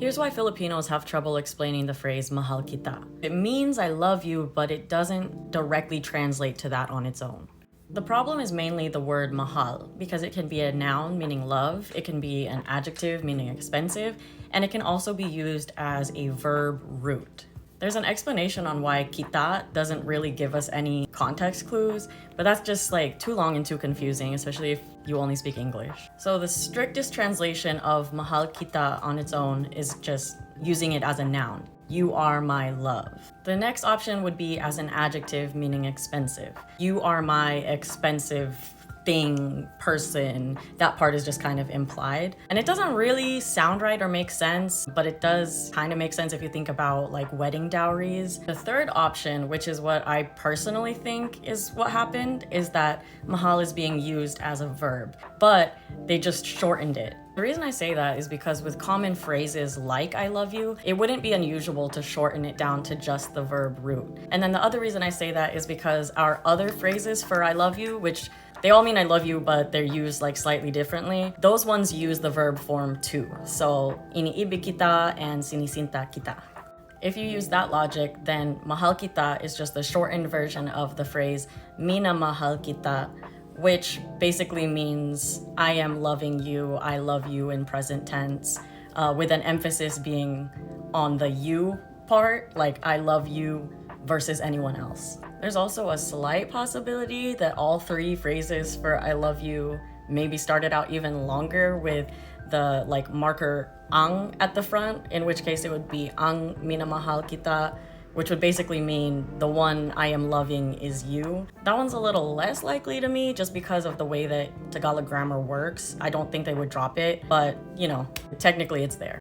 Here's why Filipinos have trouble explaining the phrase mahal kita. It means I love you, but it doesn't directly translate to that on its own. The problem is mainly the word mahal, because it can be a noun meaning love, it can be an adjective meaning expensive, and it can also be used as a verb root. There's an explanation on why kita doesn't really give us any context clues, but that's just like too long and too confusing, especially if you only speak English. So the strictest translation of mahal kita on its own is just using it as a noun. You are my love. The next option would be as an adjective meaning expensive. You are my expensive thing, person. That part is just kind of implied. And it doesn't really sound right or make sense, but it does kind of make sense if you think about like wedding dowries. The third option, which is what I personally think is what happened, is that mahal is being used as a verb, but they just shortened it. The reason I say that is because with common phrases like I love you, it wouldn't be unusual to shorten it down to just the verb root. And then the other reason I say that is because our other phrases for I love you, which they all mean I love you, but they're used like slightly differently. Those ones use the verb form too. So, iniibig kita and sinisinta kita. If you use that logic, then mahal kita is just the shortened version of the phrase minamahal kita, which basically means I am loving you, I love you in present tense, with an emphasis being on the you part, like I love you versus anyone else. There's also a slight possibility that all three phrases for I love you maybe started out even longer with the like marker ang at the front, in which case it would be ang minamahal kita, which would basically mean the one I am loving is you. That one's a little less likely to me just because of the way that Tagalog grammar works. I don't think they would drop it, but you know, technically it's there.